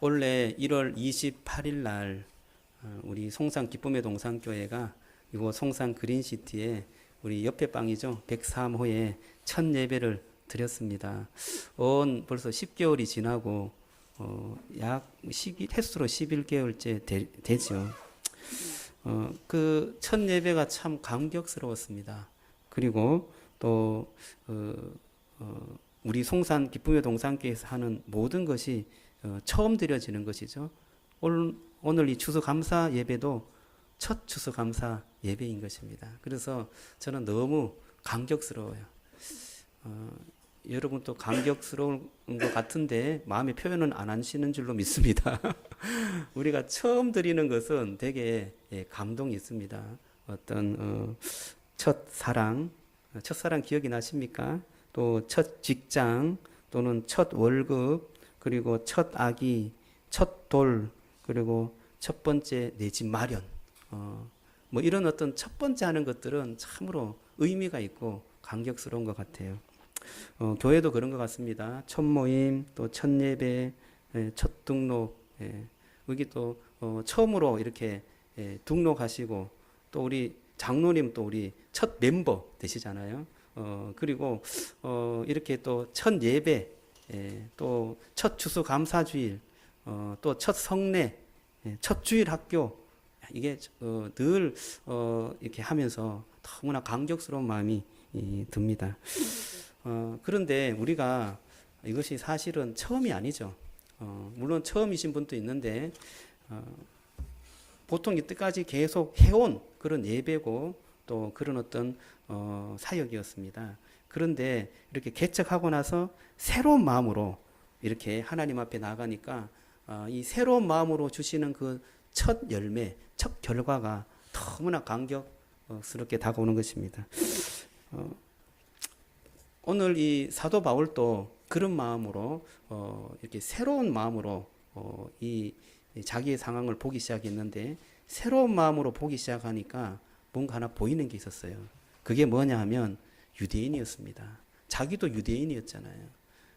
원래 1월 28일 날 우리 송산 기쁨의 동산교회가 이곳 송산 그린시티에 우리 옆에 빵이죠. 103호에 첫 예배를 드렸습니다. 벌써 10개월이 지나고 약 횟수로 11개월째 되죠. 그 첫 예배가 참 감격스러웠습니다. 그리고 또 우리 송산 기쁨의 동산교회에서 하는 모든 것이 처음 드려지는 것이죠. 오늘 이 추수감사 예배도 첫 추수감사 예배인 것입니다. 그래서 저는 너무 감격스러워요. 여러분 또 감격스러운 것 같은데 마음의 표현은 안 하시는 줄로 믿습니다. 우리가 처음 드리는 것은 되게 감동이 있습니다. 어떤 첫사랑 기억이 나십니까? 또 첫 직장 또는 첫 월급 그리고 첫 아기, 첫 돌 그리고 첫 번째 내 집 마련 뭐 이런 어떤 첫 번째 하는 것들은 참으로 의미가 있고 감격스러운 것 같아요. 교회도 그런 것 같습니다. 첫 모임, 또 첫 예배, 첫 등록, 여기 또 처음으로 이렇게 등록하시고 또 우리 장로님 또 우리 첫 멤버 되시잖아요. 그리고 이렇게 또 첫 예배, 또 첫 추수 감사주일, 또 첫 성례, 첫 주일 학교 이게 늘 이렇게 하면서 너무나 감격스러운 마음이 듭니다. 그런데 우리가 이것이 사실은 처음이 아니죠. 물론 처음이신 분도 있는데 보통 이때까지 계속 해온 그런 예배고 또 그런 어떤 사역이었습니다. 그런데 이렇게 개척하고 나서 새로운 마음으로 이렇게 하나님 앞에 나가니까 이 새로운 마음으로 주시는 그 첫 열매, 첫 결과가 너무나 감격스럽게 다가오는 것입니다. 오늘 이 사도 바울도 그런 마음으로 이렇게 새로운 마음으로 이 자기의 상황을 보기 시작했는데 새로운 마음으로 보기 시작하니까 뭔가 하나 보이는 게 있었어요. 그게 뭐냐 하면 유대인이었습니다. 자기도 유대인이었잖아요.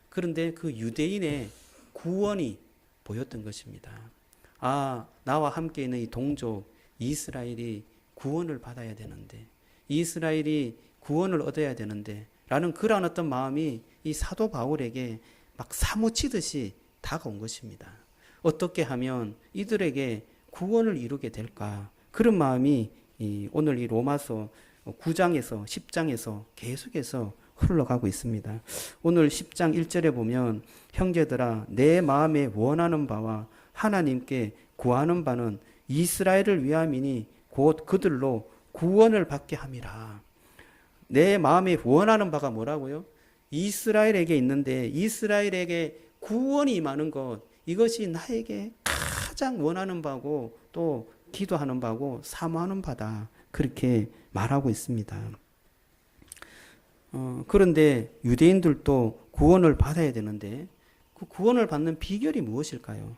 그런데 그 유대인의 구원이 보였던 것입니다. 나와 함께 있는 이 동족 이스라엘이 구원을 받아야 되는데 이스라엘이 구원을 얻어야 되는데 라는 그러한 어떤 마음이 이 사도 바울에게 막 사무치듯이 다가온 것입니다. 어떻게 하면 이들에게 구원을 이루게 될까? 그런 마음이 오늘 이 로마서 9장에서 10장에서 계속해서 흘러가고 있습니다. 오늘 10장 1절에 보면 형제들아 내 마음에 원하는 바와 하나님께 구하는 바는 이스라엘을 위함이니 곧 그들로 구원을 받게 함이라. 내 마음에 원하는 바가 뭐라고요? 이스라엘에게 있는데 이스라엘에게 구원이 임하는 것 이것이 나에게 가장 원하는 바고 또 기도하는 바고 사모하는 바다 그렇게 말하고 있습니다. 그런데 유대인들도 구원을 받아야 되는데 그 구원을 받는 비결이 무엇일까요?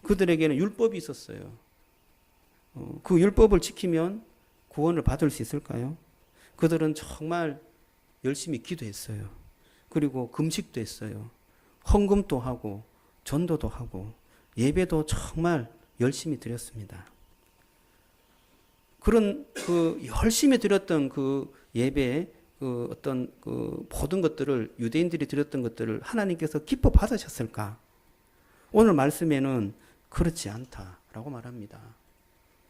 그들에게는 율법이 있었어요. 그 율법을 지키면 구원을 받을 수 있을까요? 그들은 정말 열심히 기도했어요. 그리고 금식도 했어요. 헌금도 하고 전도도 하고 예배도 정말 열심히 드렸습니다. 그런 그 열심히 드렸던 그 예배 그 어떤 그 모든 것들을 유대인들이 드렸던 것들을 하나님께서 기뻐 받으셨을까? 오늘 말씀에는 그렇지 않다라고 말합니다.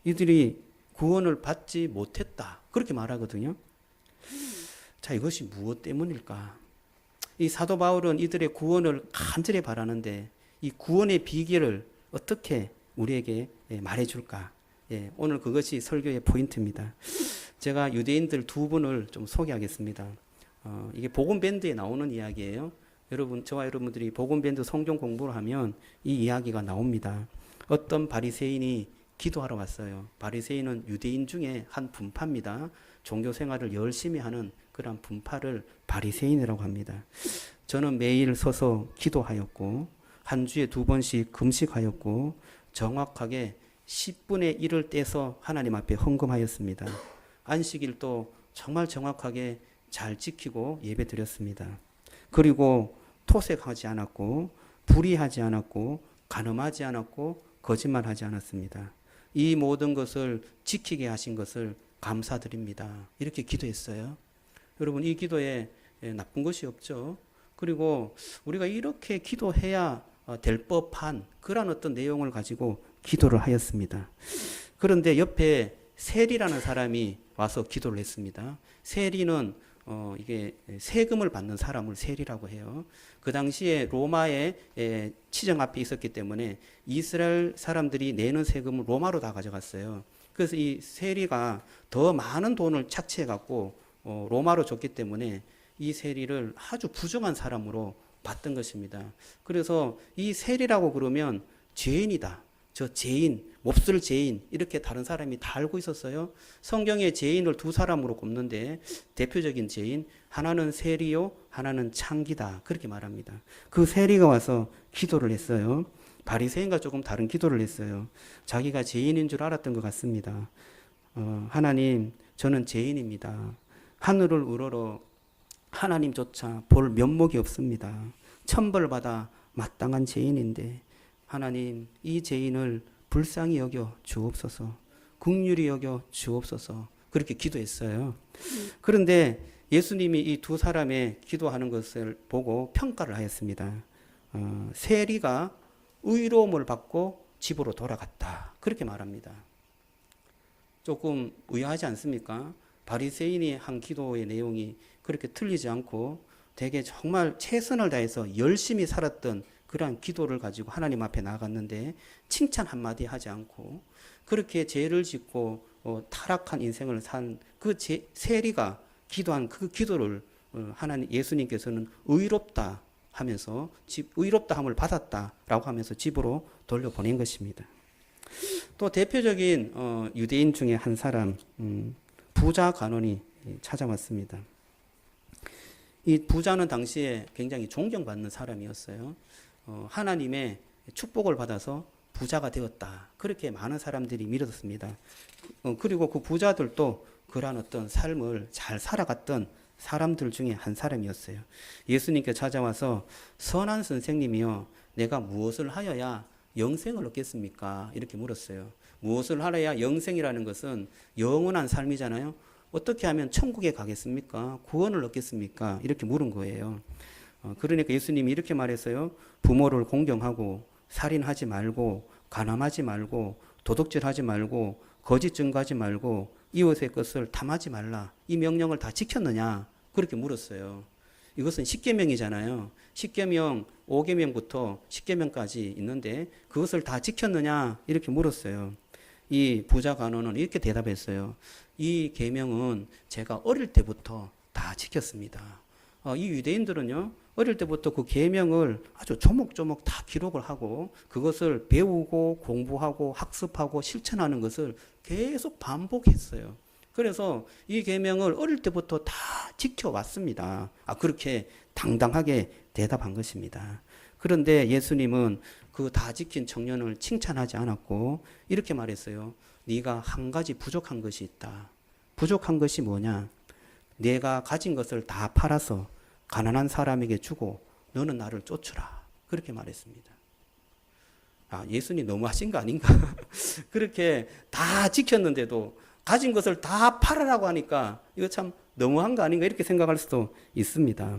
이들이 구원을 받지 못했다. 그렇게 말하거든요. 자, 이것이 무엇 때문일까? 이 사도 바울은 이들의 구원을 간절히 바라는데 이 구원의 비결을 어떻게 우리에게 말해줄까? 오늘 그것이 설교의 포인트입니다. 제가 유대인들 두 분을 좀 소개하겠습니다. 이게 복음밴드에 나오는 이야기예요. 여러분, 저와 여러분들이 복음밴드 성경 공부를 하면 이 이야기가 나옵니다. 어떤 바리새인이 기도하러 왔어요. 바리새인은 유대인 중에 한 분파입니다. 종교 생활을 열심히 하는 그런 분파를 바리새인이라고 합니다. 저는 매일 서서 기도하였고 한 주에 2번씩 금식하였고 정확하게 10분의 1을 떼서 하나님 앞에 헌금하였습니다. 안식일도 정말 정확하게 잘 지키고 예배 드렸습니다. 그리고 토색하지 않았고 불의하지 않았고 간음하지 않았고 거짓말하지 않았습니다. 이 모든 것을 지키게 하신 것을 감사드립니다. 이렇게 기도했어요. 여러분, 이 기도에 나쁜 것이 없죠. 그리고 우리가 이렇게 기도해야 될 법한 그런 어떤 내용을 가지고 기도를 하였습니다. 그런데 옆에 세리라는 사람이 와서 기도를 했습니다. 세리는 이게 세금을 받는 사람을 세리라고 해요. 그 당시에 로마의 치정 앞에 있었기 때문에 이스라엘 사람들이 내는 세금을 로마로 다 가져갔어요. 그래서 이 세리가 더 많은 돈을 착취해 갖고 로마로 줬기 때문에 이 세리를 아주 부정한 사람으로 봤던 것입니다. 그래서 이 세리라고 그러면 죄인이다. 저 죄인, 몹쓸 죄인, 이렇게 다른 사람이 다 알고 있었어요. 성경에 죄인을 두 사람으로 꼽는데 대표적인 죄인, 하나는 세리요, 하나는 창기다. 그렇게 말합니다. 그 세리가 와서 기도를 했어요. 바리새인과 조금 다른 기도를 했어요. 자기가 죄인인 줄 알았던 것 같습니다. 하나님, 저는 죄인입니다. 하늘을 우러러 하나님조차 볼 면목이 없습니다. 천벌받아 마땅한 죄인인데 하나님, 이 죄인을 불쌍히 여겨 주옵소서, 긍휼히 여겨 주옵소서, 그렇게 기도했어요. 그런데 예수님이 이 두 사람의 기도하는 것을 보고 평가를 하였습니다. 세리가 의로움을 받고 집으로 돌아갔다. 그렇게 말합니다. 조금 의아하지 않습니까? 바리새인이 한 기도의 내용이 그렇게 틀리지 않고 되게 정말 최선을 다해서 열심히 살았던 그러한 기도를 가지고 하나님 앞에 나아갔는데 칭찬 한마디 하지 않고 그렇게 죄를 짓고 타락한 인생을 산 그 세리가 기도한 그 기도를 하나님 예수님께서는 의롭다 하면서 의롭다함을 받았다라고 하면서 집으로 돌려보낸 것입니다. 또 대표적인 유대인 중에 한 사람 부자 간원이 찾아왔습니다. 이 부자는 당시에 굉장히 존경받는 사람이었어요. 하나님의 축복을 받아서 부자가 되었다. 그렇게 많은 사람들이 믿었습니다. 그리고 그 부자들도 그러한 어떤 삶을 잘 살아갔던 사람들 중에 한 사람이었어요. 예수님께 찾아와서 선한 선생님이여, 내가 무엇을 하여야 영생을 얻겠습니까? 이렇게 물었어요. 무엇을 하여야 영생이라는 것은 영원한 삶이잖아요. 어떻게 하면 천국에 가겠습니까? 구원을 얻겠습니까? 이렇게 물은 거예요. 그러니까 예수님이 이렇게 말했어요. 부모를 공경하고 살인하지 말고 간음하지 말고 도둑질하지 말고 거짓 증거하지 말고 이웃의 것을 탐하지 말라. 이 명령을 다 지켰느냐? 그렇게 물었어요. 이것은 십계명이잖아요. 십계명 5계명부터 10계명까지 있는데 그것을 다 지켰느냐? 이렇게 물었어요. 이 부자 간원은 이렇게 대답했어요. 이 계명은 제가 어릴 때부터 다 지켰습니다. 이 유대인들은요, 어릴 때부터 그 계명을 아주 조목조목 다 기록을 하고 그것을 배우고 공부하고 학습하고 실천하는 것을 계속 반복했어요. 그래서 이 계명을 어릴 때부터 다 지켜왔습니다. 그렇게 당당하게 대답한 것입니다. 그런데 예수님은 그 다 지킨 청년을 칭찬하지 않았고 이렇게 말했어요. 네가 한 가지 부족한 것이 있다. 부족한 것이 뭐냐? 내가 가진 것을 다 팔아서 가난한 사람에게 주고 너는 나를 쫓으라. 그렇게 말했습니다. 예수님 너무 하신 거 아닌가? 그렇게 다 지켰는데도 가진 것을 다 팔으라고 하니까 이거 참 너무한 거 아닌가? 이렇게 생각할 수도 있습니다.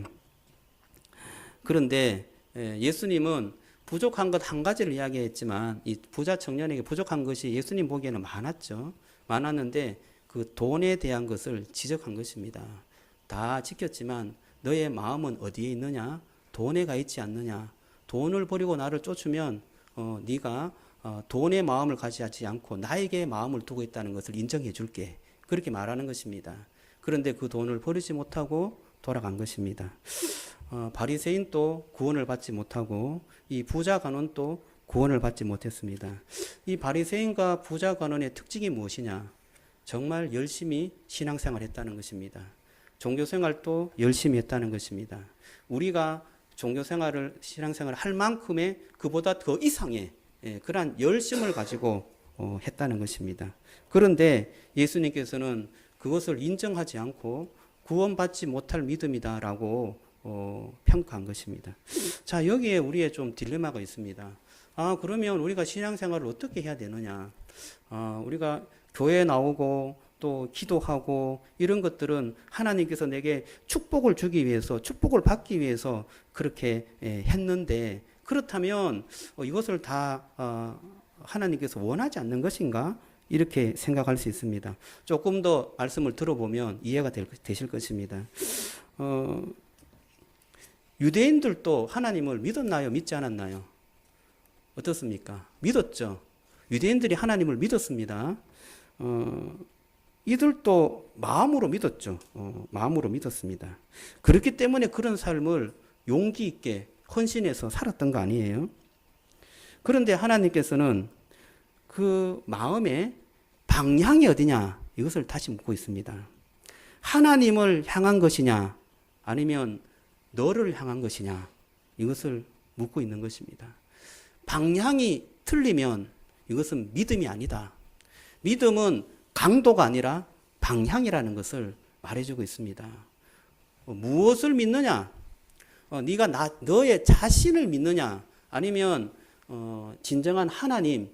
그런데 예수님은 부족한 것 한 가지를 이야기했지만 이 부자 청년에게 부족한 것이 예수님 보기에는 많았죠. 많았는데 그 돈에 대한 것을 지적한 것입니다. 다 지켰지만 너의 마음은 어디에 있느냐? 돈에 가 있지 않느냐? 돈을 버리고 나를 쫓으면 네가 돈의 마음을 가지지 않고 나에게 마음을 두고 있다는 것을 인정해 줄게. 그렇게 말하는 것입니다. 그런데 그 돈을 버리지 못하고 돌아간 것입니다. 바리새인도 구원을 받지 못하고 이 부자 간원도 구원을 받지 못했습니다. 이 바리새인과 부자 간원의 특징이 무엇이냐? 정말 열심히 신앙생활을 했다는 것입니다. 종교생활도 열심히 했다는 것입니다. 우리가 종교생활을 신앙생활을 할 만큼의 그보다 더 이상의 그러한 열심을 가지고 했다는 것입니다. 그런데 예수님께서는 그것을 인정하지 않고 구원받지 못할 믿음이다라고 평가한 것입니다. 자, 여기에 우리의 좀 딜레마가 있습니다. 그러면 우리가 신앙생활을 어떻게 해야 되느냐? 우리가 교회에 나오고 또 기도하고 이런 것들은 하나님께서 내게 축복을 주기 위해서, 축복을 받기 위해서 그렇게 했는데, 그렇다면 이것을 다 하나님께서 원하지 않는 것인가? 이렇게 생각할 수 있습니다. 조금 더 말씀을 들어보면 이해가 되실 것입니다. 유대인들도 하나님을 믿었나요? 믿지 않았나요? 어떻습니까? 믿었죠. 유대인들이 하나님을 믿었습니다. 이들도 마음으로 믿었죠. 마음으로 믿었습니다. 그렇기 때문에 그런 삶을 용기 있게 헌신해서 살았던 거 아니에요? 그런데 하나님께서는 그 마음의 방향이 어디냐? 이것을 다시 묻고 있습니다. 하나님을 향한 것이냐? 아니면 너를 향한 것이냐? 이것을 묻고 있는 것입니다. 방향이 틀리면 이것은 믿음이 아니다. 믿음은 강도가 아니라 방향이라는 것을 말해주고 있습니다. 무엇을 믿느냐? 네가 너의 자신을 믿느냐? 아니면 진정한 하나님,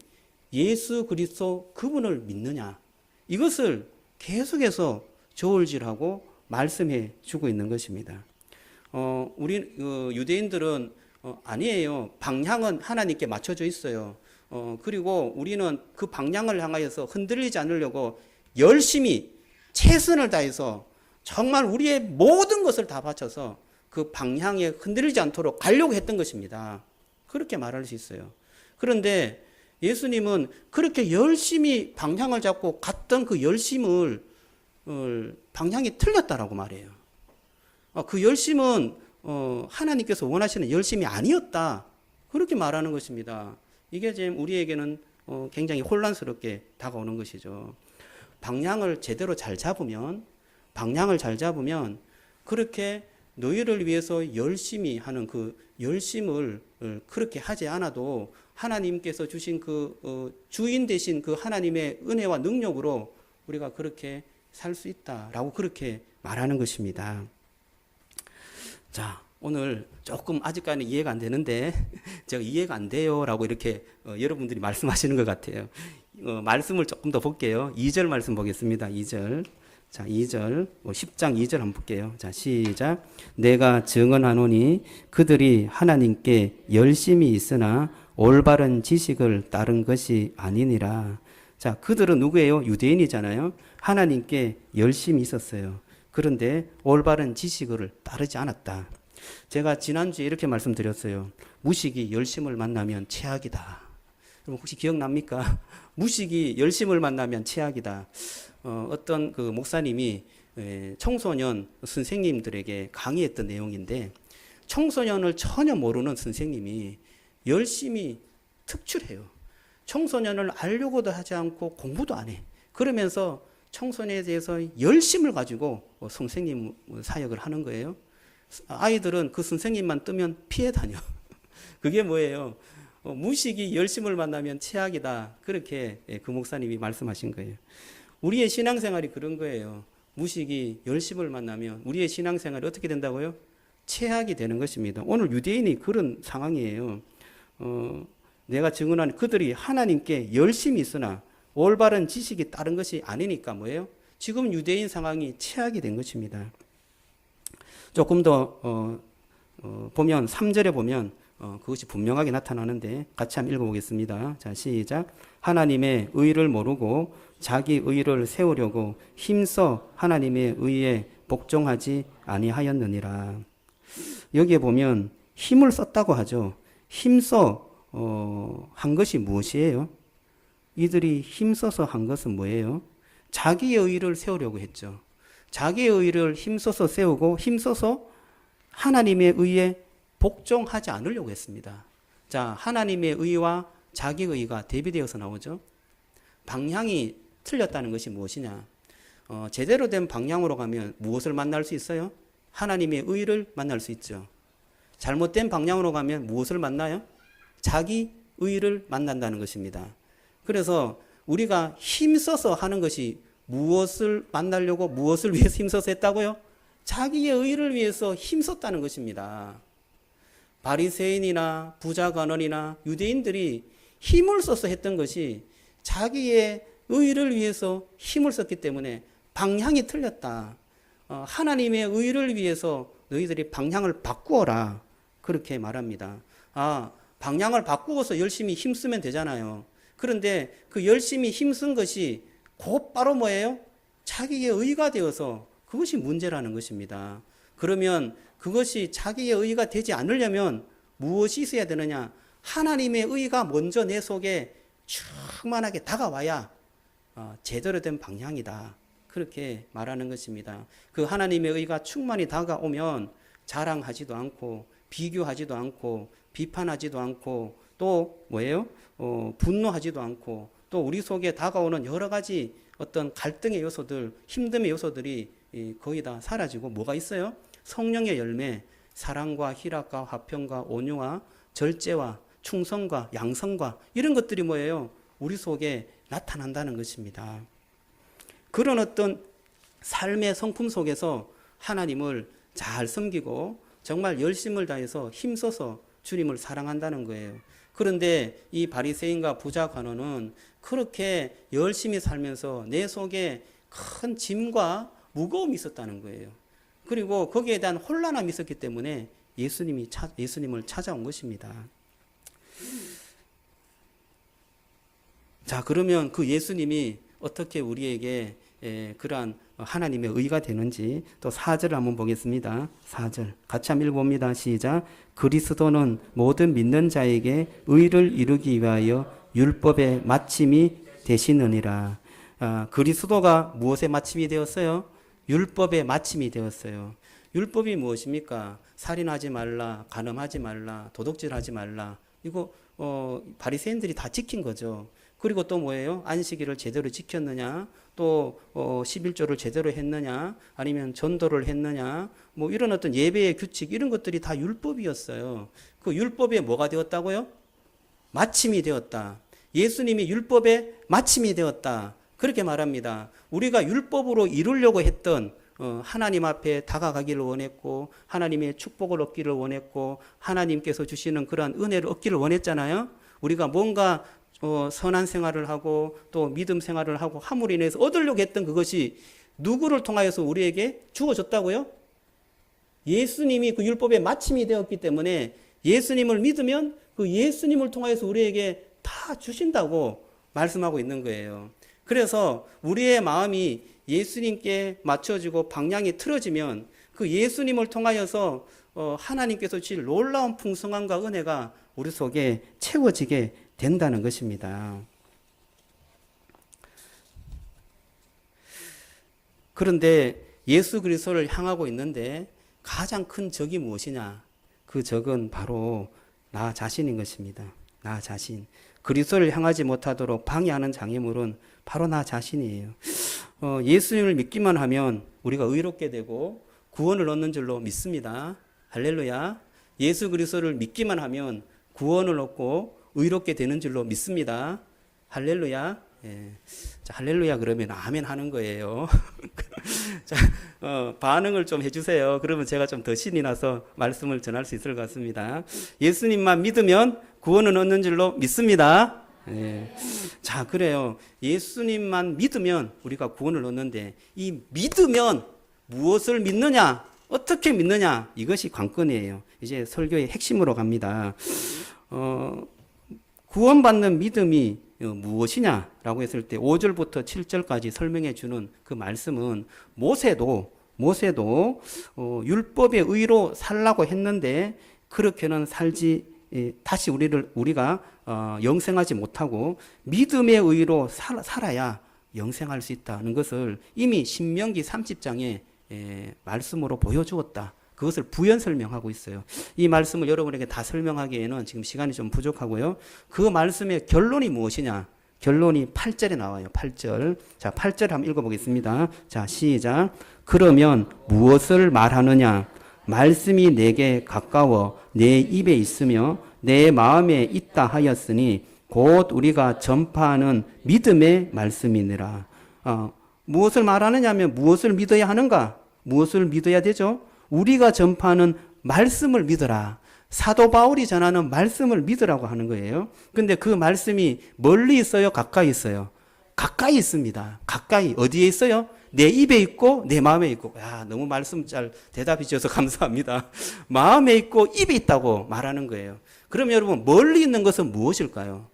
예수 그리스도 그분을 믿느냐? 이것을 계속해서 저울질하고 말씀해 주고 있는 것입니다. 우리 유대인들은 아니에요. 방향은 하나님께 맞춰져 있어요. 그리고 우리는 그 방향을 향하여서 흔들리지 않으려고 열심히 최선을 다해서 정말 우리의 모든 것을 다 바쳐서 그 방향에 흔들리지 않도록 가려고 했던 것입니다. 그렇게 말할 수 있어요. 그런데 예수님은 그렇게 열심히 방향을 잡고 갔던 그 열심을 방향이 틀렸다라고 말해요. 그 열심은 하나님께서 원하시는 열심이 아니었다. 그렇게 말하는 것입니다. 이게 지금 우리에게는 굉장히 혼란스럽게 다가오는 것이죠. 방향을 제대로 잘 잡으면 그렇게 너희를 위해서 열심히 하는 그 열심을 그렇게 하지 않아도 하나님께서 주신 그 주인 되신 그 하나님의 은혜와 능력으로 우리가 그렇게 살 수 있다라고 그렇게 말하는 것입니다. 자, 오늘 조금 아직까지는 이해가 안 되는데 제가 이해가 안 돼요라고 이렇게 여러분들이 말씀하시는 것 같아요. 말씀을 조금 더 볼게요. 2절 말씀 보겠습니다. 2절. 자, 2절, 10장 2절 한번 볼게요. 자, 시작. 내가 증언하노니 그들이 하나님께 열심히 있으나 올바른 지식을 따른 것이 아니니라. 자, 그들은 누구예요? 유대인이잖아요. 하나님께 열심히 있었어요. 그런데 올바른 지식을 따르지 않았다. 제가 지난주에 이렇게 말씀드렸어요. 무식이 열심을 만나면 최악이다. 여러분 혹시 기억납니까? 무식이 열심을 만나면 최악이다. 어떤 그 목사님이 청소년 선생님들에게 강의했던 내용인데, 청소년을 전혀 모르는 선생님이 열심히 특출해요. 청소년을 알려고도 하지 않고 공부도 안 해. 그러면서 청소년에 대해서 열심을 가지고 선생님 사역을 하는 거예요. 아이들은 그 선생님만 뜨면 피해 다녀. 그게 뭐예요? 무식이 열심을 만나면 최악이다. 그렇게 그 목사님이 말씀하신 거예요. 우리의 신앙생활이 그런 거예요. 무식이 열심을 만나면 우리의 신앙생활이 어떻게 된다고요? 최악이 되는 것입니다. 오늘 유대인이 그런 상황이에요. 내가 증언한 그들이 하나님께 열심히 있으나 올바른 지식이 따른 것이 아니니까 뭐예요? 지금 유대인 상황이 최악이 된 것입니다. 조금 더 보면 3절에 보면 그것이 분명하게 나타나는데 같이 한번 읽어보겠습니다. 자, 시작. 하나님의 의를 모르고 자기 의를 세우려고 힘써 하나님의 의에 복종하지 아니하였느니라. 여기에 보면 힘을 썼다고 하죠. 힘써 한 것이 무엇이에요? 이들이 힘써서 한 것은 뭐예요? 자기의 의를 세우려고 했죠. 자기의 의를 힘써서 세우고 힘써서 하나님의 의에 복종하지 않으려고 했습니다. 자, 하나님의 의와 자기의 의가 대비되어서 나오죠. 방향이 틀렸다는 것이 무엇이냐? 제대로 된 방향으로 가면 무엇을 만날 수 있어요? 하나님의 의를 만날 수 있죠. 잘못된 방향으로 가면 무엇을 만나요? 자기 의를 만난다는 것입니다. 그래서 우리가 힘써서 하는 것이 무엇을 만나려고 무엇을 위해서 힘써서 했다고요? 자기의 의를 위해서 힘썼다는 것입니다. 바리새인이나 부자 간원이나 유대인들이 힘을 써서 했던 것이 자기의 의를 위해서 힘을 썼기 때문에 방향이 틀렸다. 하나님의 의를 위해서 너희들이 방향을 바꾸어라. 그렇게 말합니다. 방향을 바꾸어서 열심히 힘쓰면 되잖아요. 그런데 그 열심히 힘쓴 것이 곧바로 뭐예요? 자기의 의가 되어서 그것이 문제라는 것입니다. 그러면 그것이 자기의 의가 되지 않으려면 무엇이 있어야 되느냐? 하나님의 의가 먼저 내 속에 충만하게 다가와야 제대로 된 방향이다. 그렇게 말하는 것입니다. 그 하나님의 의가 충만히 다가오면 자랑하지도 않고 비교하지도 않고 비판하지도 않고 또 뭐예요? 분노하지도 않고 또 우리 속에 다가오는 여러 가지 어떤 갈등의 요소들, 힘듦의 요소들이 거의 다 사라지고 뭐가 있어요? 성령의 열매, 사랑과 희락과 화평과 온유와 절제와 충성과 양성과 이런 것들이 뭐예요? 우리 속에 나타난다는 것입니다. 그런 어떤 삶의 성품 속에서 하나님을 잘 섬기고 정말 열심을 다해서 힘써서 주님을 사랑한다는 거예요. 그런데 이 바리새인과 부자 간원은 그렇게 열심히 살면서 내 속에 큰 짐과 무거움이 있었다는 거예요. 그리고 거기에 대한 혼란함이 있었기 때문에 예수님을 찾아온 것입니다. 자, 그러면 그 예수님이 어떻게 우리에게 그러한 하나님의 의가 되는지 또 4절을 한번 보겠습니다. 4절 같이 한번 읽어봅니다. 시작. 그리스도는 모든 믿는 자에게 의를 이루기 위하여 율법의 마침이 되시느니라. 그리스도가 무엇의 마침이 되었어요? 율법의 마침이 되었어요. 율법이 무엇입니까? 살인하지 말라, 간음하지 말라, 도둑질하지 말라. 이거 바리새인들이 다 지킨 거죠. 그리고 또 뭐예요? 안식일을 제대로 지켰느냐, 또 11조를 제대로 했느냐, 아니면 전도를 했느냐, 뭐 이런 어떤 예배의 규칙 이런 것들이 다 율법이었어요. 그 율법에 뭐가 되었다고요? 마침이 되었다. 예수님이 율법의 마침이 되었다. 그렇게 말합니다. 우리가 율법으로 이루려고 했던 하나님 앞에 다가가기를 원했고 하나님의 축복을 얻기를 원했고 하나님께서 주시는 그러한 은혜를 얻기를 원했잖아요. 우리가 뭔가 선한 생활을 하고 또 믿음 생활을 하고 함으로 인해서 얻으려고 했던 그것이 누구를 통하여서 우리에게 주어졌다고요? 예수님이 그 율법의 마침이 되었기 때문에 예수님을 믿으면 그 예수님을 통하여서 우리에게 다 주신다고 말씀하고 있는 거예요. 그래서 우리의 마음이 예수님께 맞춰지고 방향이 틀어지면 그 예수님을 통하여서 하나님께서 주실 놀라운 풍성함과 은혜가 우리 속에 채워지게 된다는 것입니다. 그런데 예수 그리스도를 향하고 있는데 가장 큰 적이 무엇이냐? 그 적은 바로 나 자신인 것입니다. 나 자신. 그리스도를 향하지 못하도록 방해하는 장애물은 바로 나 자신이에요. 예수님을 믿기만 하면 우리가 의롭게 되고 구원을 얻는 줄로 믿습니다. 할렐루야. 예수 그리스도를 믿기만 하면 구원을 얻고 의롭게 되는 줄로 믿습니다. 할렐루야. 예. 자, 할렐루야 그러면 아멘 하는 거예요. 자, 반응을 좀 해주세요. 그러면 제가 좀 더 신이 나서 말씀을 전할 수 있을 것 같습니다. 예수님만 믿으면 구원을 얻는 줄로 믿습니다. 예. 자, 그래요. 예수님만 믿으면 우리가 구원을 얻는데 이 믿으면 무엇을 믿느냐? 어떻게 믿느냐? 이것이 관건이에요. 이제 설교의 핵심으로 갑니다. 구원받는 믿음이 무엇이냐라고 했을 때 5절부터 7절까지 설명해 주는 그 말씀은 모세도 율법의 의로 살라고 했는데 그렇게는 다시 우리가 영생하지 못하고 믿음의 의로 살아야 영생할 수 있다는 것을 이미 신명기 30장에 말씀으로 보여주었다. 그것을 부연 설명하고 있어요. 이 말씀을 여러분에게 다 설명하기에는 지금 시간이 좀 부족하고요. 그 말씀의 결론이 무엇이냐? 결론이 8절에 나와요. 8절. 자, 8절 한번 읽어보겠습니다. 자, 시작. 그러면 무엇을 말하느냐? 말씀이 내게 가까워 내 입에 있으며 내 마음에 있다 하였으니 곧 우리가 전파하는 믿음의 말씀이니라. 무엇을 말하느냐 하면 무엇을 믿어야 하는가? 무엇을 믿어야 되죠? 우리가 전파하는 말씀을 믿어라. 사도 바울이 전하는 말씀을 믿으라고 하는 거예요. 근데 그 말씀이 멀리 있어요? 가까이 있어요? 가까이 있습니다. 가까이. 어디에 있어요? 내 입에 있고 내 마음에 있고. 야, 너무 말씀 잘 대답해 주셔서 감사합니다. 마음에 있고 입에 있다고 말하는 거예요. 그럼 여러분, 멀리 있는 것은 무엇일까요?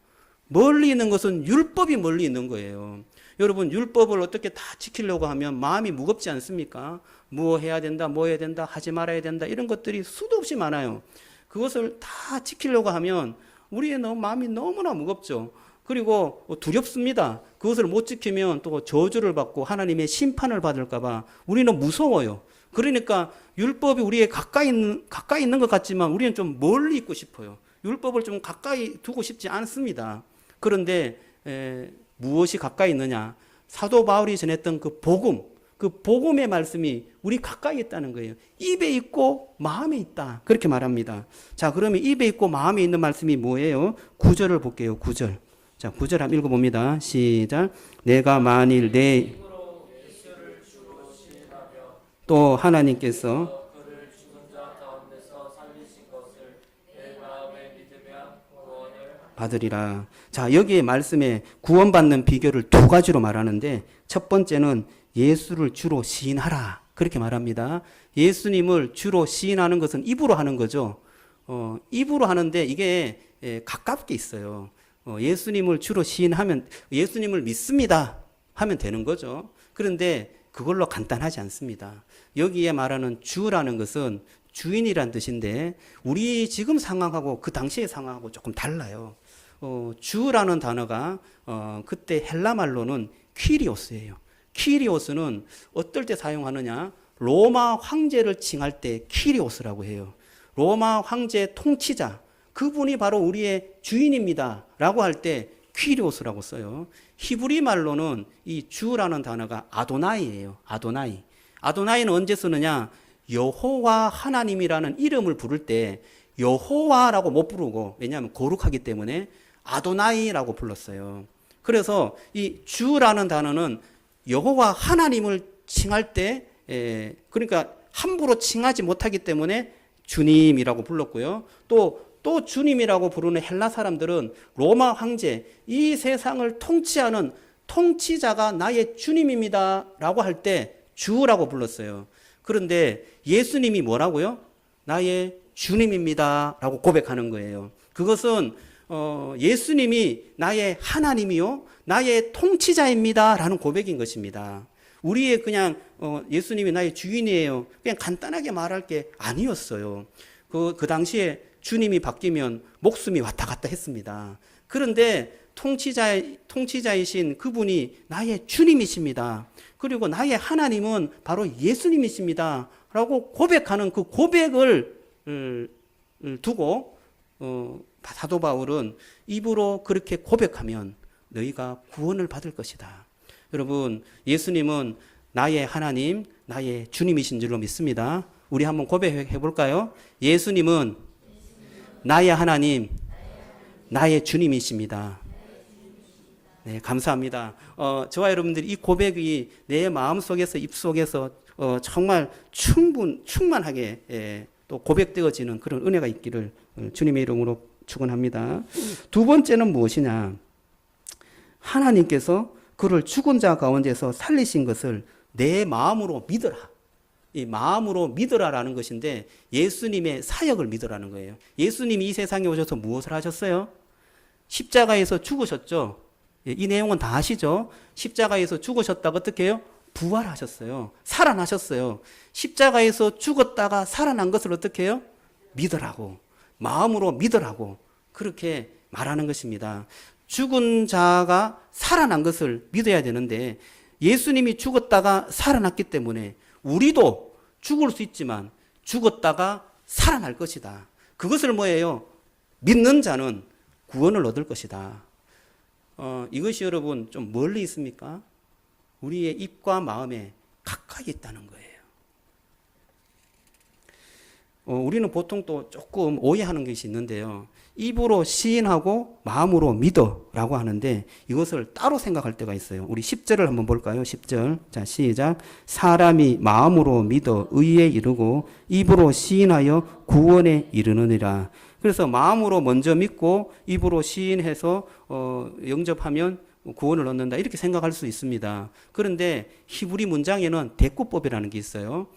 멀리 있는 것은 율법이 멀리 있는 거예요. 여러분, 율법을 어떻게 다 지키려고 하면 마음이 무겁지 않습니까? 뭐 해야 된다, 뭐 해야 된다, 하지 말아야 된다, 이런 것들이 수도 없이 많아요. 그것을 다 지키려고 하면 우리의 마음이 너무나 무겁죠. 그리고 두렵습니다. 그것을 못 지키면 또 저주를 받고 하나님의 심판을 받을까봐 우리는 무서워요. 그러니까 율법이 우리의 가까이 있는 것 같지만 우리는 좀 멀리 있고 싶어요. 율법을 좀 가까이 두고 싶지 않습니다. 그런데 무엇이 가까이 있느냐? 사도 바울이 전했던 그 복음의 말씀이 우리 가까이 있다는 거예요. 입에 있고 마음에 있다. 그렇게 말합니다. 자, 그러면 입에 있고 마음에 있는 말씀이 뭐예요? 9절을 볼게요. 9절. 자, 9절 한번 읽어봅니다. 시작. 내가 만일 또 하나님께서 받으리라. 자, 여기에 말씀에 구원받는 비결을 두 가지로 말하는데, 첫 번째는 예수를 주로 시인하라. 그렇게 말합니다. 예수님을 주로 시인하는 것은 입으로 하는 거죠. 입으로 하는데 이게 가깝게 있어요. 예수님을 주로 시인하면 예수님을 믿습니다 하면 되는 거죠. 그런데 그걸로 간단하지 않습니다. 여기에 말하는 주라는 것은 주인이란 뜻인데 우리 지금 상황하고 그 당시의 상황하고 조금 달라요. 주라는 단어가 그때 헬라 말로는 퀴리오스예요. 퀴리오스는 어떨 때 사용하느냐? 로마 황제를 칭할 때 퀴리오스라고 해요. 로마 황제 통치자, 그분이 바로 우리의 주인입니다 라고 할 때 퀴리오스라고 써요. 히브리 말로는 이 주라는 단어가 아도나이예요. 아도나이는 언제 쓰느냐? 여호와 하나님이라는 이름을 부를 때 여호와라고 못 부르고, 왜냐하면 거룩하기 때문에 아도나이라고 불렀어요. 그래서 이 주라는 단어는 여호와 하나님을 칭할 때 그러니까 함부로 칭하지 못하기 때문에 주님이라고 불렀고요. 또 주님이라고 부르는 헬라 사람들은 로마 황제, 이 세상을 통치하는 통치자가 나의 주님입니다 라고 할 때 주라고 불렀어요. 그런데 예수님이 뭐라고요? 나의 주님입니다 라고 고백하는 거예요. 그것은 예수님이 나의 하나님이요 나의 통치자입니다 라는 고백인 것입니다. 우리의 그냥 예수님이 나의 주인이에요, 그냥 간단하게 말할 게 아니었어요. 그 당시에 주님이 바뀌면 목숨이 왔다 갔다 했습니다. 그런데 통치자이신 그분이 나의 주님이십니다. 그리고 나의 하나님은 바로 예수님이십니다 라고 고백하는 그 고백을 두고 사도 바울은 입으로 그렇게 고백하면 너희가 구원을 받을 것이다. 여러분, 예수님은 나의 하나님, 나의 주님이신 줄로 믿습니다. 우리 한번 고백해 볼까요? 예수님은 나의 하나님, 나의 주님이십니다. 네, 감사합니다. 저와 여러분들이 이 고백이 내 마음속에서 입속에서 정말 충만하게 또 고백되어지는 그런 은혜가 있기를 주님의 이름으로 축원합니다. 두 번째는 무엇이냐? 하나님께서 그를 죽은 자 가운데서 살리신 것을 내 마음으로 믿어라. 이 마음으로 믿으라라는 것인데 예수님의 사역을 믿으라는 거예요. 예수님이 이 세상에 오셔서 무엇을 하셨어요? 십자가에서 죽으셨죠. 이 내용은 다 아시죠? 십자가에서 죽으셨다가 어떻게 해요? 부활하셨어요. 살아나셨어요. 십자가에서 죽었다가 살아난 것을 어떻게 해요? 믿으라고. 마음으로 믿으라고. 그렇게 말하는 것입니다. 죽은 자가 살아난 것을 믿어야 되는데 예수님이 죽었다가 살아났기 때문에 우리도 죽을 수 있지만 죽었다가 살아날 것이다. 그것을 뭐예요? 믿는 자는 구원을 얻을 것이다. 이것이 여러분 좀 멀리 있습니까? 우리의 입과 마음에 가까이 있다는 거예요. 우리는 보통 또 조금 오해하는 것이 있는데요. 입으로 시인하고 마음으로 믿어라고 하는데 이것을 따로 생각할 때가 있어요. 우리 10절을 한번 볼까요? 10절. 자, 시작. 사람이 마음으로 믿어 의에 이르고 입으로 시인하여 구원에 이르느니라. 그래서 마음으로 먼저 믿고 입으로 시인해서 영접하면 구원을 얻는다 이렇게 생각할 수 있습니다. 그런데 히브리 문장에는 대꾸법이라는 게 있어요.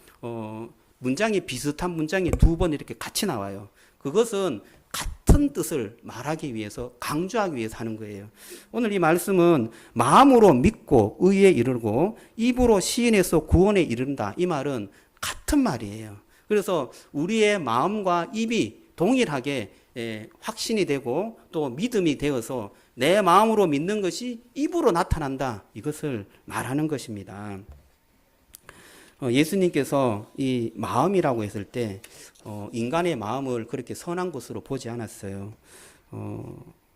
문장이 비슷한 문장이 두 번 이렇게 같이 나와요. 그것은 같은 뜻을 말하기 위해서 강조하기 위해서 하는 거예요. 오늘 이 말씀은 마음으로 믿고 의에 이르고 입으로 시인해서 구원에 이른다. 이 말은 같은 말이에요. 그래서 우리의 마음과 입이 동일하게 확신이 되고 또 믿음이 되어서 내 마음으로 믿는 것이 입으로 나타난다. 이것을 말하는 것입니다. 예수님께서 이 마음이라고 했을 때 인간의 마음을 그렇게 선한 것으로 보지 않았어요.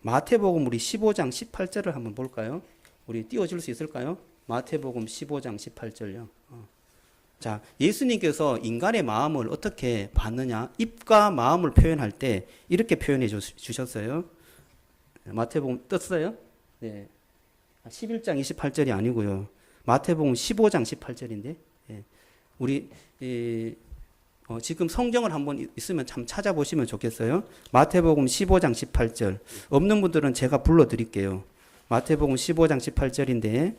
마태복음 우리 15장 18절을 한번 볼까요? 우리 띄워줄 수 있을까요? 마태복음 15장 18절요. 자, 예수님께서 인간의 마음을 어떻게 봤느냐? 입과 마음을 표현할 때 이렇게 표현해 주셨어요. 마태복음 떴어요? 네. 11장 28절이 아니고요. 마태복음 15장 18절인데. 우리 지금 성경을 한번 있으면 참 찾아보시면 좋겠어요. 마태복음 15장 18절. 없는 분들은 제가 불러드릴게요. 마태복음 15장 18절인데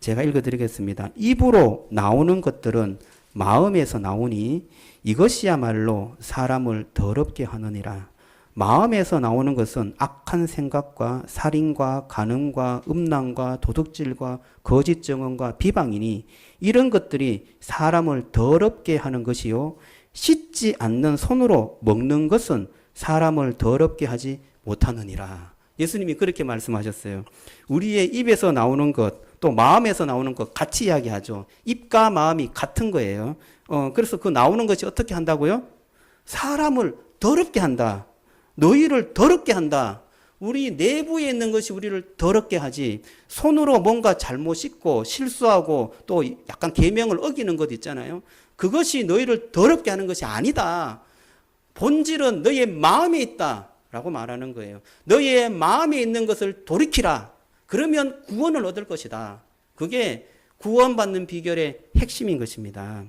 제가 읽어드리겠습니다. 입으로 나오는 것들은 마음에서 나오니 이것이야말로 사람을 더럽게 하느니라. 마음에서 나오는 것은 악한 생각과 살인과 간음과 음란과 도둑질과 거짓 증언과 비방이니 이런 것들이 사람을 더럽게 하는 것이요 씻지 않는 손으로 먹는 것은 사람을 더럽게 하지 못하느니라. 예수님이 그렇게 말씀하셨어요. 우리의 입에서 나오는 것 또 마음에서 나오는 것 같이 이야기하죠. 입과 마음이 같은 거예요. 그래서 그 나오는 것이 어떻게 한다고요? 사람을 더럽게 한다. 너희를 더럽게 한다. 우리 내부에 있는 것이 우리를 더럽게 하지. 손으로 뭔가 잘못 씻고 실수하고 또 약간 계명을 어기는 것 있잖아요. 그것이 너희를 더럽게 하는 것이 아니다. 본질은 너희의 마음에 있다. 라고 말하는 거예요. 너희의 마음에 있는 것을 돌이키라. 그러면 구원을 얻을 것이다. 그게 구원받는 비결의 핵심인 것입니다.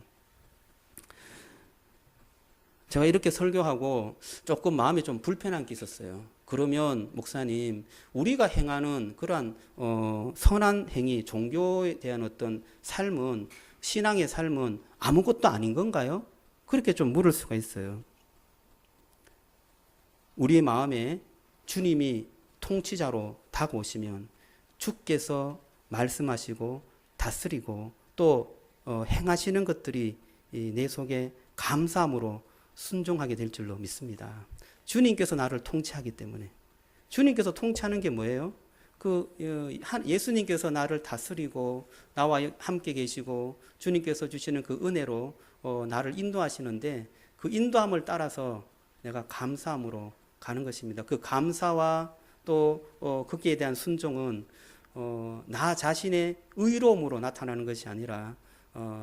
제가 이렇게 설교하고 조금 마음이 좀 불편한 게 있었어요. 그러면 목사님, 우리가 행하는 그러한 선한 행위, 종교에 대한 어떤 삶은, 신앙의 삶은 아무것도 아닌 건가요? 그렇게 좀 물을 수가 있어요. 우리의 마음에 주님이 통치자로 다가오시면 주께서 말씀하시고 다스리고 또 행하시는 것들이 내 속에 감사함으로 순종하게 될 줄로 믿습니다. 주님께서 나를 통치하기 때문에. 주님께서 통치하는 게 뭐예요? 예수님께서 나를 다스리고 나와 함께 계시고 주님께서 주시는 그 은혜로 나를 인도하시는데 그 인도함을 따라서 내가 감사함으로 가는 것입니다. 그 감사와 또 거기에 대한 순종은 나 자신의 의로움으로 나타나는 것이 아니라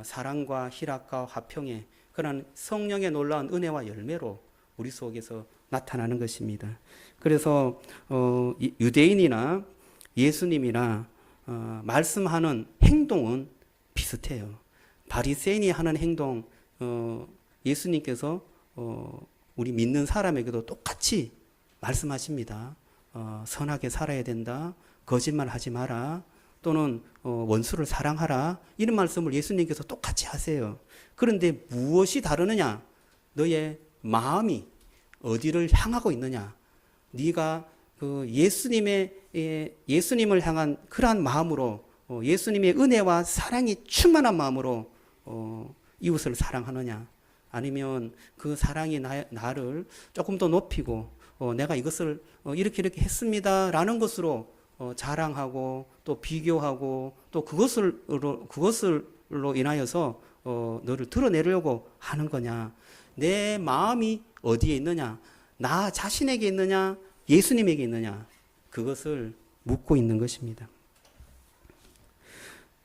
사랑과 희락과 화평의 그런 성령의 놀라운 은혜와 열매로 우리 속에서 나타나는 것입니다. 그래서 유대인이나 예수님이나 말씀하는 행동은 비슷해요. 바리새인이 하는 행동, 예수님께서 우리 믿는 사람에게도 똑같이 말씀하십니다. 선하게 살아야 된다. 거짓말 하지 마라. 또는 원수를 사랑하라. 이런 말씀을 예수님께서 똑같이 하세요. 그런데 무엇이 다르느냐? 너의 마음이 어디를 향하고 있느냐? 네가 예수님을 향한 그러한 마음으로 예수님의 은혜와 사랑이 충만한 마음으로 이웃을 사랑하느냐? 아니면 그 사랑이 나를 조금 더 높이고 내가 이것을 이렇게 했습니다라는 것으로 자랑하고 또 비교하고 또 그것을로 인하여서 너를 드러내려고 하는 거냐? 내 마음이 어디에 있느냐? 나 자신에게 있느냐? 예수님에게 있느냐? 그것을 묻고 있는 것입니다.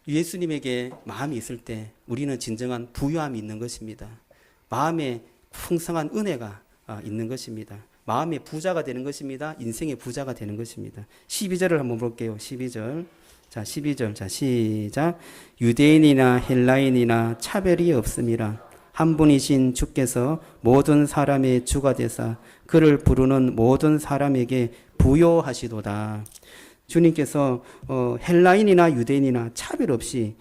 예수님에게 마음이 있을 때 우리는 진정한 부유함이 있는 것입니다. 마음에 풍성한 은혜가 있는 것입니다. 마음의 부자가 되는 것입니다. 인생의 부자가 되는 것입니다. 12절을 한번 볼게요. 12절. 자, 12절. 자, 시작. 유대인이나 헬라인이나 차별이 없음이라. 한 분이신 주께서 모든 사람의 주가 되사 그를 부르는 모든 사람에게 부요하시도다. 주님께서 헬라인이나 유대인이나 차별 없이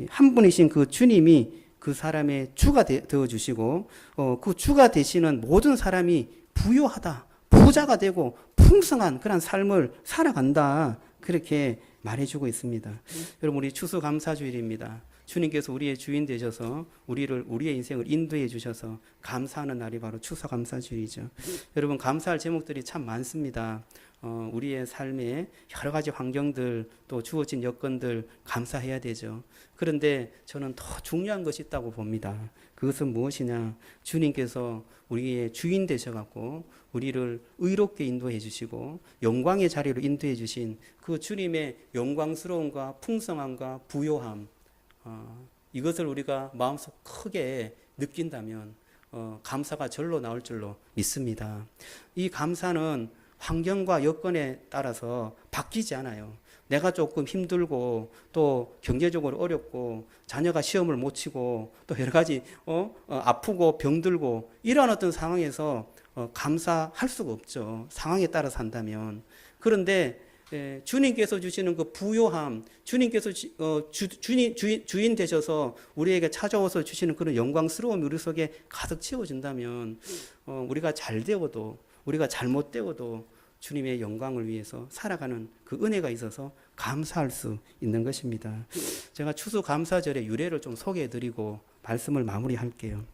한 분이신 그 주님이 그 사람의 주가 되어 주시고 그 주가 되시는 모든 사람이 부요하다, 부자가 되고 풍성한 그런 삶을 살아간다. 그렇게 말해주고 있습니다. 여러분, 우리 추수감사주일입니다. 주님께서 우리의 주인 되셔서 우리의 인생을 인도해 주셔서 감사하는 날이 바로 추수감사주일이죠. 여러분, 감사할 제목들이 참 많습니다. 우리의 삶에 여러 가지 환경들 또 주어진 여건들 감사해야 되죠. 그런데 저는 더 중요한 것이 있다고 봅니다. 그것은 무엇이냐? 주님께서 우리의 주인 되셔갖고 우리를 의롭게 인도해 주시고 영광의 자리로 인도해 주신 그 주님의 영광스러움과 풍성함과 부요함, 이것을 우리가 마음속 크게 느낀다면 감사가 절로 나올 줄로 믿습니다. 이 감사는 환경과 여건에 따라서 바뀌지 않아요. 내가 조금 힘들고 또 경제적으로 어렵고 자녀가 시험을 못 치고 또 여러 가지 아프고 병들고 이런 어떤 상황에서 감사할 수가 없죠. 상황에 따라 산다면. 그런데 주님께서 주시는 그 부요함, 주님께서 주인 되셔서 우리에게 찾아와서 주시는 그런 영광스러움이 우리 속에 가득 채워진다면 우리가 잘 되어도 우리가 잘못되어도 주님의 영광을 위해서 살아가는 그 은혜가 있어서 감사할 수 있는 것입니다. 제가 추수감사절의 유래를 좀 소개해드리고 말씀을 마무리할게요.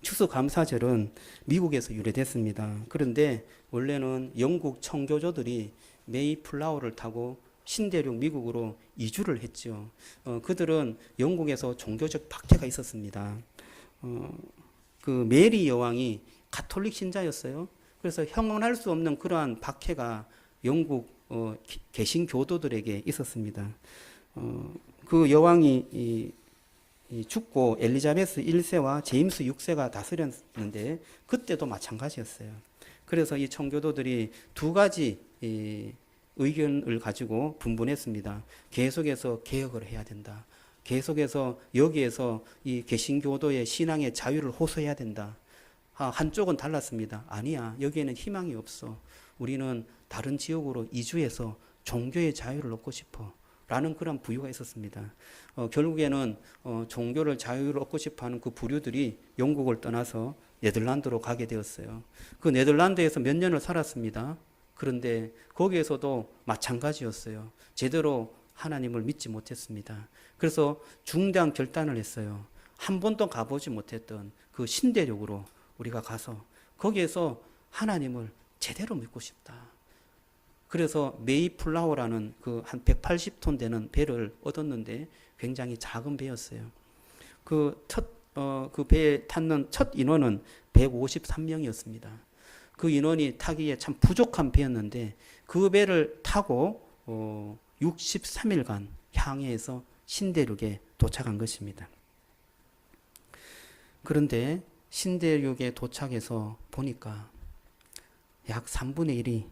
추수감사절은 미국에서 유래됐습니다. 그런데 원래는 영국 청교조들이 메이플라워를 타고 신대륙 미국으로 이주를 했죠. 그들은 영국에서 종교적 박해가 있었습니다. 그 메리 여왕이 가톨릭 신자였어요. 그래서 형언할 수 없는 그러한 박해가 영국 개신교도들에게 있었습니다. 그 여왕이 죽고 엘리자베스 1세와 제임스 6세가 다스렸는데 그때도 마찬가지였어요. 그래서 이 청교도들이 두 가지 의견을 가지고 분분했습니다. 계속해서 개혁을 해야 된다. 계속해서 여기에서 이 개신교도의 신앙의 자유를 호소해야 된다. 한쪽은 달랐습니다. 아니야, 여기에는 희망이 없어. 우리는 다른 지역으로 이주해서 종교의 자유를 얻고 싶어. 라는 그런 부류가 있었습니다. 결국에는 종교를 자유를 얻고 싶어 하는 그 부류들이 영국을 떠나서 네덜란드로 가게 되었어요. 그 네덜란드에서 몇 년을 살았습니다. 그런데 거기에서도 마찬가지였어요. 제대로 하나님을 믿지 못했습니다. 그래서 중대한 결단을 했어요. 한 번도 가보지 못했던 그 신대륙으로 우리가 가서 거기에서 하나님을 제대로 믿고 싶다. 그래서 메이플라워라는 그 한 180톤 되는 배를 얻었는데 굉장히 작은 배였어요. 그 배에 탔는 첫 인원은 153명이었습니다. 그 인원이 타기에 참 부족한 배였는데 그 배를 타고 63일간 향해에서 신대륙에 도착한 것입니다. 그런데 신대륙에 도착해서 보니까 약 3분의 1이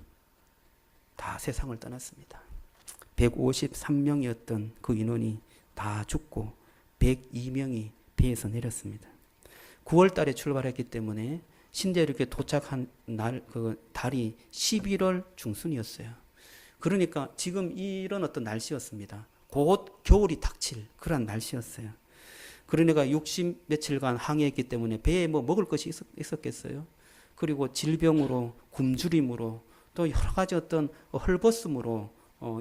다 세상을 떠났습니다. 153명이었던 그 인원이 다 죽고 102명이 배에서 내렸습니다. 9월 달에 출발했기 때문에 신대륙에 도착한 날, 그 달이 11월 중순이었어요. 그러니까 지금 이런 어떤 날씨였습니다. 곧 겨울이 닥칠 그런 날씨였어요. 그러니까 60 며칠간 항해했기 때문에 배에 뭐 먹을 것이 있었겠어요. 그리고 질병으로, 굶주림으로, 또 여러 가지 어떤 헐벗음으로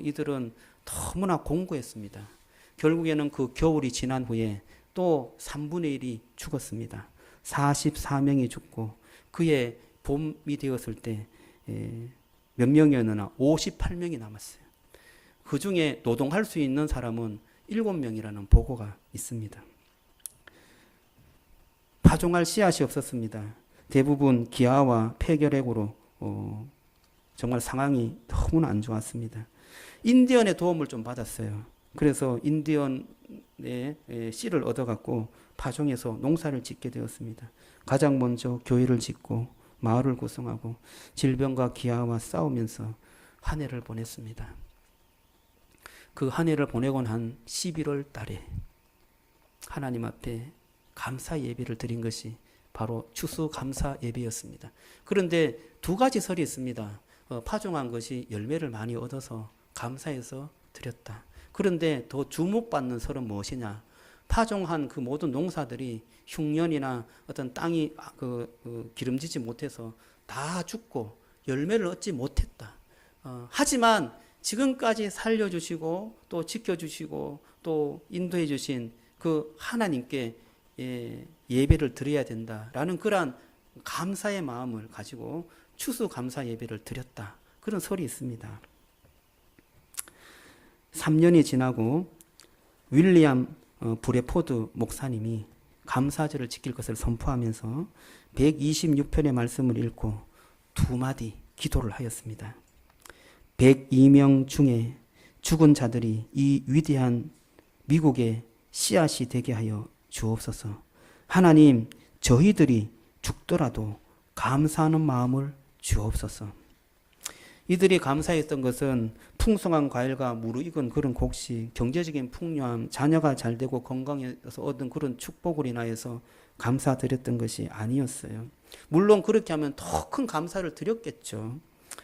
이들은 너무나 공고했습니다. 결국에는 그 겨울이 지난 후에 또 3분의 1이 죽었습니다. 44명이 죽고 그해 봄이 되었을 때 몇 명이었느냐 58명이 남았어요. 그 중에 노동할 수 있는 사람은 7명이라는 보고가 있습니다. 파종할 씨앗이 없었습니다. 대부분 기아와 폐결핵으로 정말 상황이 너무나 안 좋았습니다. 인디언의 도움을 좀 받았어요. 그래서 인디언의 씨를 얻어갖고 파종해서 농사를 짓게 되었습니다. 가장 먼저 교회를 짓고 마을을 구성하고 질병과 기아와 싸우면서 한 해를 보냈습니다. 그 한 해를 보내고 난 11월 달에 하나님 앞에 감사 예배를 드린 것이 바로 추수감사 예배였습니다. 그런데 두 가지 설이 있습니다. 파종한 것이 열매를 많이 얻어서 감사해서 드렸다. 그런데 더 주목받는 설은 무엇이냐? 파종한 그 모든 농사들이 흉년이나 어떤 땅이 기름지지 못해서 다 죽고 열매를 얻지 못했다. 하지만 지금까지 살려주시고 또 지켜주시고 또 인도해 주신 그 하나님께 예배를 드려야 된다라는 그러한 감사의 마음을 가지고 추수감사 예배를 드렸다. 그런 설이 있습니다. 3년이 지나고 윌리엄 브레포드 목사님이 감사절을 지킬 것을 선포하면서 126편의 말씀을 읽고 두 마디 기도를 하였습니다. 102명 중에 죽은 자들이 이 위대한 미국의 씨앗이 되게 하여 주옵소서. 하나님, 저희들이 죽더라도 감사하는 마음을 주옵소서. 이들이 감사했던 것은 풍성한 과일과 무르익은 그런 곡식, 경제적인 풍요함, 자녀가 잘 되고 건강해서 얻은 그런 축복을 인하여서 감사드렸던 것이 아니었어요. 물론 그렇게 하면 더 큰 감사를 드렸겠죠.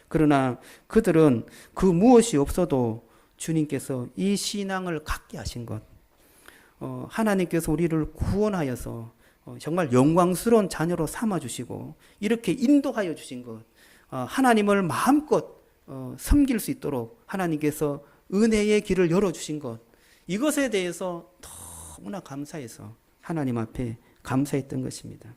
그러나 그들은 그 무엇이 없어도 주님께서 이 신앙을 갖게 하신 것, 하나님께서 우리를 구원하여서 정말 영광스러운 자녀로 삼아주시고 이렇게 인도하여 주신 것, 하나님을 마음껏 섬길 수 있도록 하나님께서 은혜의 길을 열어주신 것, 이것에 대해서 너무나 감사해서 하나님 앞에 감사했던 것입니다.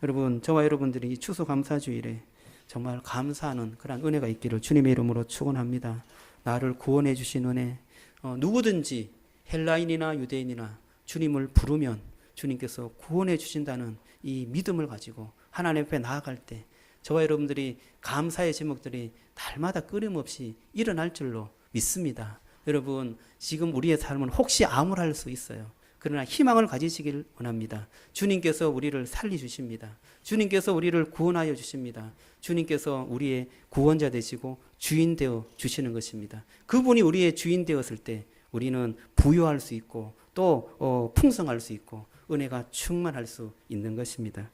여러분, 저와 여러분들이 이 추수감사주일에 정말 감사하는 그런 은혜가 있기를 주님의 이름으로 축원합니다. 나를 구원해 주신 은혜, 누구든지 헬라인이나 유대인이나 주님을 부르면 주님께서 구원해 주신다는 이 믿음을 가지고 하나님 앞에 나아갈 때 저와 여러분들이 감사의 제목들이 날마다 끊임없이 일어날 줄로 믿습니다. 여러분, 지금 우리의 삶은 혹시 암울할 수 있어요. 그러나 희망을 가지시길 원합니다. 주님께서 우리를 살리주십니다. 주님께서 우리를 구원하여 주십니다. 주님께서 우리의 구원자 되시고 주인 되어 주시는 것입니다. 그분이 우리의 주인 되었을 때 우리는 부유할 수 있고 또 풍성할 수 있고 은혜가 충만할 수 있는 것입니다.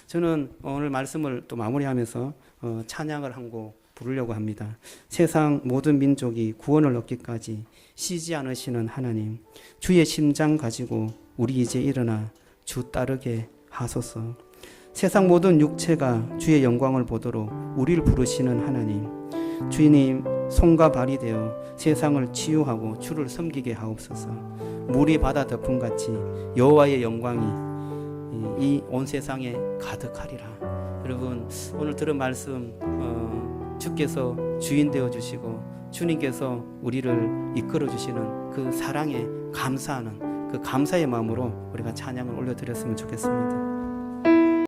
저는 오늘 말씀을 또 마무리하면서 찬양을 한 곡 부르려고 합니다. 세상 모든 민족이 구원을 얻기까지 쉬지 않으시는 하나님, 주의 심장 가지고 우리 이제 일어나 주 따르게 하소서. 세상 모든 육체가 주의 영광을 보도록 우리를 부르시는 하나님, 주님 손과 발이 되어 세상을 치유하고 주를 섬기게 하옵소서. 물이 바다 덮음같이 여호와의 영광이 이 온 세상에 가득하리라. 여러분, 오늘 들은 말씀 주께서 주인 되어 주시고 주님께서 우리를 이끌어 주시는 그 사랑에 감사하는 그 감사의 마음으로 우리가 찬양을 올려드렸으면 좋겠습니다.